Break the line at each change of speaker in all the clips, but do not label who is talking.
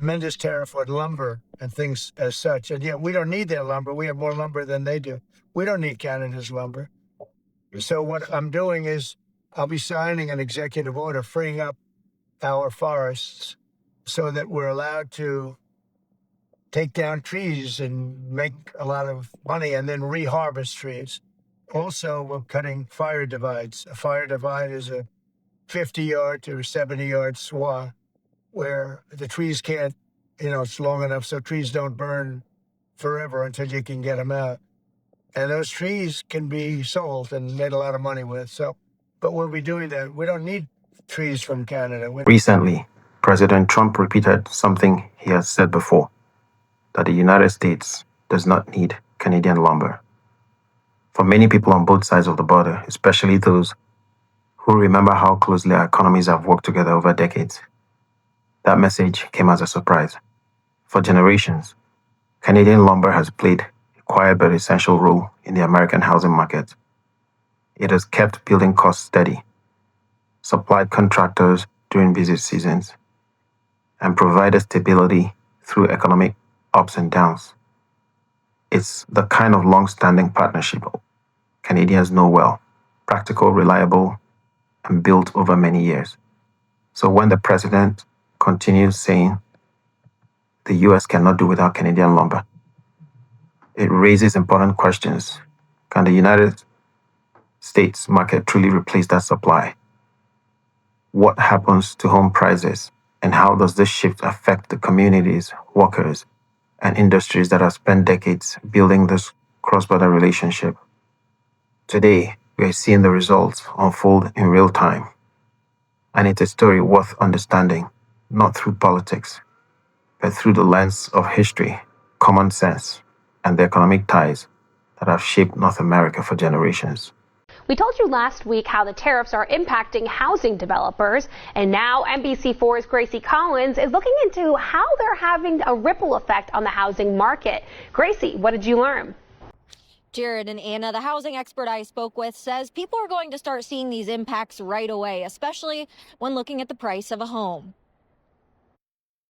tremendous tariff on lumber and things as such. And yet we don't need their lumber. We have more lumber than they do. We don't need Canada's lumber. So what I'm doing is I'll be signing an executive order freeing up our forests so that we're allowed to take down trees and make a lot of money and then reharvest trees. Also, we're cutting fire divides. A fire divide is a 50-yard to 70-yard swath where the trees can't, it's long enough so trees don't burn forever until you can get them out. And those trees can be sold and made a lot of money with. But we'll be doing that. We don't need trees from Canada.
Recently, President Trump repeated something he has said before, that the United States does not need Canadian lumber. For many people on both sides of the border, especially those who remember how closely our economies have worked together over decades, that message came as a surprise. For generations, Canadian lumber has played a quiet but essential role in the American housing market. It has kept building costs steady, supplied contractors during busy seasons, and provided stability through economic ups and downs. It's the kind of long-standing partnership Canadians know well, practical, reliable, and built over many years. So when the president continues saying the US cannot do without Canadian lumber, it raises important questions. Can the United States market truly replace that supply? What happens to home prices? And how does this shift affect the communities, workers, and industries that have spent decades building this cross-border relationship? Today, we are seeing the results unfold in real time. And it's a story worth understanding, not through politics, but through the lens of history, common sense, and the economic ties that have shaped North America for generations.
We told you last week how the tariffs are impacting housing developers, and now NBC4's Gracie Collins is looking into how they're having a ripple effect on the housing market. Gracie, what did you learn?
Jared and Anna, the housing expert I spoke with, says people are going to start seeing these impacts right away, especially when looking at the price of a home.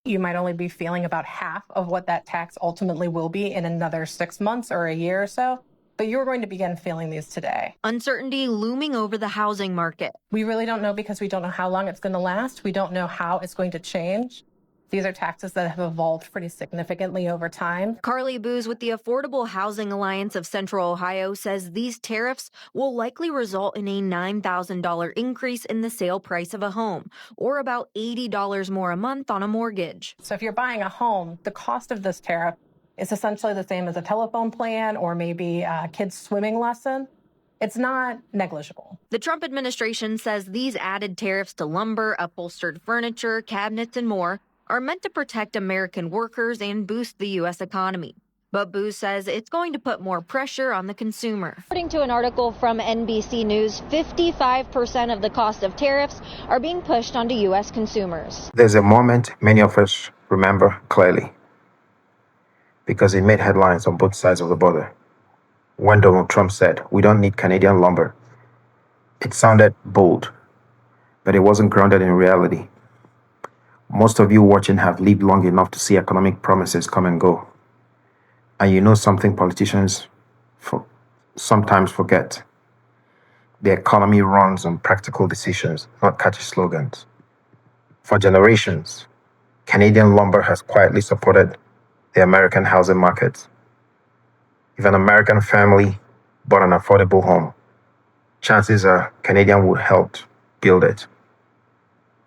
You might only be feeling about half of what that tax ultimately will be in another 6 months or a year or so. But you're going to begin feeling these today.
Uncertainty looming over the housing market.
We really don't know because we don't know how long it's going to last. We don't know how it's going to change. These are taxes that have evolved pretty significantly over time.
Carly Booz with the Affordable Housing Alliance of Central Ohio says these tariffs will likely result in a $9,000 increase in the sale price of a home, or about $80 more a month on a mortgage.
So if you're buying a home, the cost of this tariff is essentially the same as a telephone plan or maybe a kid's swimming lesson. It's not negligible.
The Trump administration says these added tariffs to lumber, upholstered furniture, cabinets, and more are meant to protect American workers and boost the U.S. economy. But Booz says it's going to put more pressure on the consumer. According to an article from NBC News, 55% of the cost of tariffs are being pushed onto U.S. consumers.
There's a moment many of us remember clearly, because it made headlines on both sides of the border. When Donald Trump said, "We don't need Canadian lumber," it sounded bold, but it wasn't grounded in reality. Most of you watching have lived long enough to see economic promises come and go. And you know something politicians sometimes forget. The economy runs on practical decisions, not catchy slogans. For generations, Canadian lumber has quietly supported the American housing market. If an American family bought an affordable home, chances are Canadian would help build it.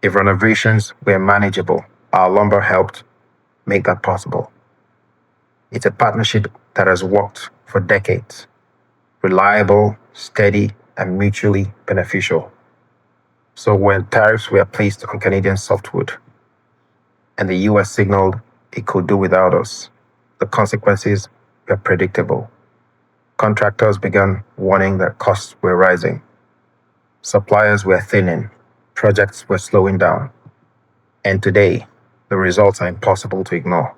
If renovations were manageable, our lumber helped make that possible. It's a partnership that has worked for decades, reliable, steady, and mutually beneficial. So when tariffs were placed on Canadian softwood, and the US signaled it could do without us, the consequences were predictable. Contractors began warning that costs were rising. Suppliers were thinning. Projects were slowing down. And today, the results are impossible to ignore.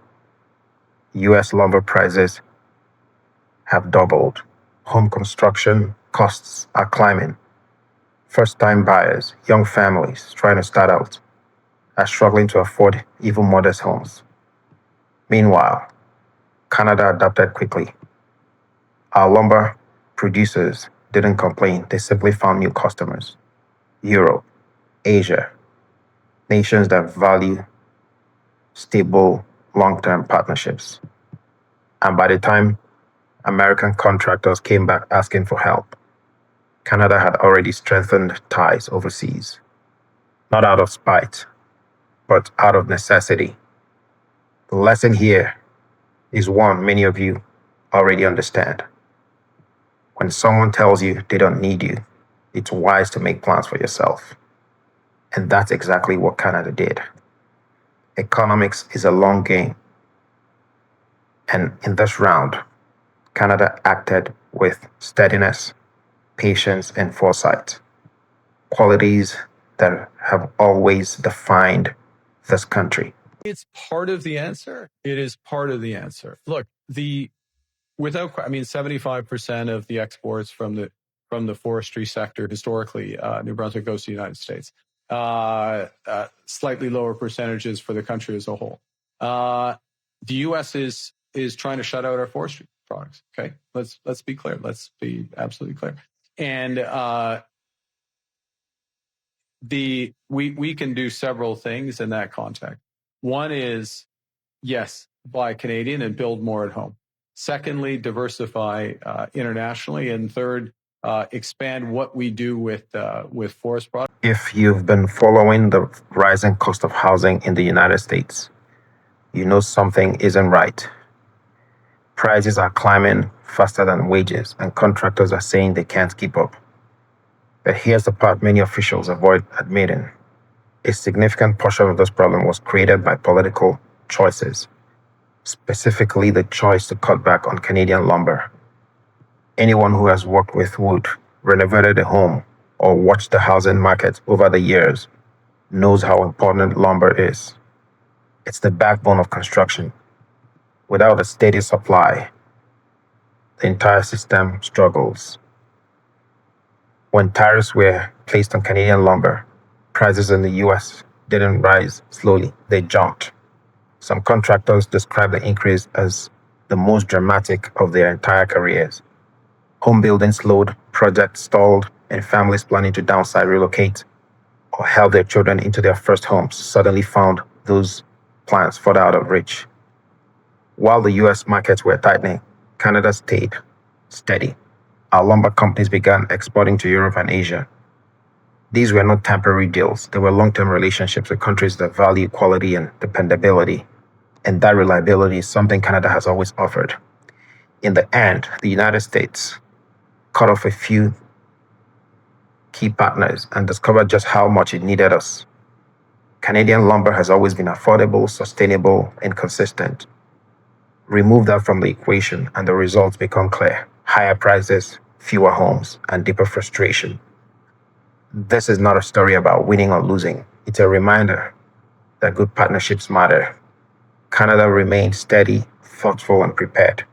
US lumber prices have doubled. Home construction costs are climbing. First-time buyers, young families trying to start out, are struggling to afford even modest homes. Meanwhile, Canada adapted quickly. Our lumber producers didn't complain, they simply found new customers. Europe, Asia, nations that value stable, long-term partnerships. And by the time American contractors came back asking for help, Canada had already strengthened ties overseas, not out of spite, but out of necessity. The lesson here is one many of you already understand. When someone tells you they don't need you, it's wise to make plans for yourself. And that's exactly what Canada did. Economics is a long game. And in this round, Canada acted with steadiness, patience, and foresight, qualities that have always defined this country.
It's part of the answer. It is part of the answer. Look, 75% of the exports from the forestry sector historically, New Brunswick goes to the United States. Slightly lower percentages for the country as a whole. The U.S. is trying to shut out our forestry products. Okay, let's be clear. Let's be absolutely clear. And we can do several things in that context. One is, yes, buy Canadian and build more at home. Secondly, diversify internationally, and third, expand what we do with forest products.
If you've been following the rising cost of housing in the United States, you know something isn't right. Prices are climbing faster than wages, and contractors are saying they can't keep up. But here's the part many officials avoid admitting. A significant portion of this problem was created by political choices, specifically the choice to cut back on Canadian lumber. Anyone who has worked with wood, renovated a home, or watched the housing market over the years knows how important lumber is. It's the backbone of construction. Without a steady supply, the entire system struggles. When tariffs were placed on Canadian lumber, prices in the US didn't rise slowly, they jumped. Some contractors describe the increase as the most dramatic of their entire careers. Home building slowed, projects stalled, and families planning to downsize, relocate, or help their children into their first homes suddenly found those plans further out of reach. While the US markets were tightening, Canada stayed steady. Our lumber companies began exporting to Europe and Asia. These were not temporary deals, they were long-term relationships with countries that value quality and dependability. And that reliability is something Canada has always offered. In the end, the United States cut off a few key partners and discovered just how much it needed us. Canadian lumber has always been affordable, sustainable, and consistent. Remove that from the equation and the results become clear. Higher prices, fewer homes, and deeper frustration. This is not a story about winning or losing. It's a reminder that good partnerships matter. Canada remained steady, thoughtful, and prepared.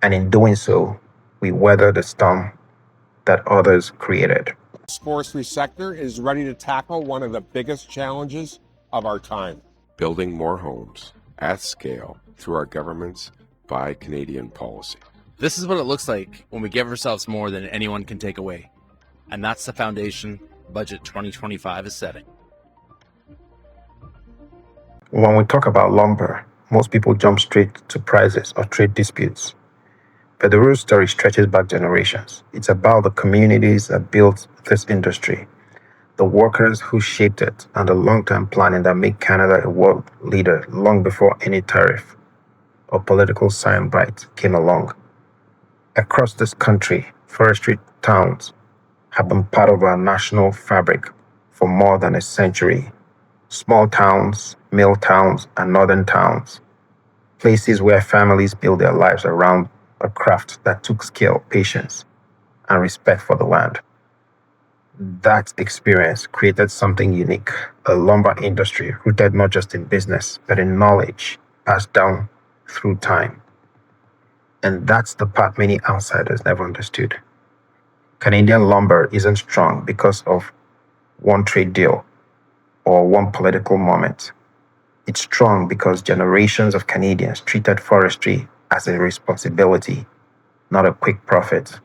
And in doing so, we weathered the storm that others created.
The forestry sector is ready to tackle one of the biggest challenges of our time.
Building more homes at scale through our government's Buy Canadian policy.
This is what it looks like when we give ourselves more than anyone can take away. And that's the foundation Budget 2025 is setting.
When we talk about lumber, most people jump straight to prices or trade disputes. But the real story stretches back generations. It's about the communities that built this industry, the workers who shaped it, and the long-term planning that made Canada a world leader long before any tariff or political soundbite came along. Across this country, forestry towns have been part of our national fabric for more than a century. Small towns, mill towns, and northern towns, places where families build their lives around a craft that took skill, patience, and respect for the land. That experience created something unique, a lumber industry rooted not just in business, but in knowledge passed down through time. And that's the part many outsiders never understood. Canadian lumber isn't strong because of one trade deal or one political moment. It's strong because generations of Canadians treated forestry as a responsibility, not a quick profit.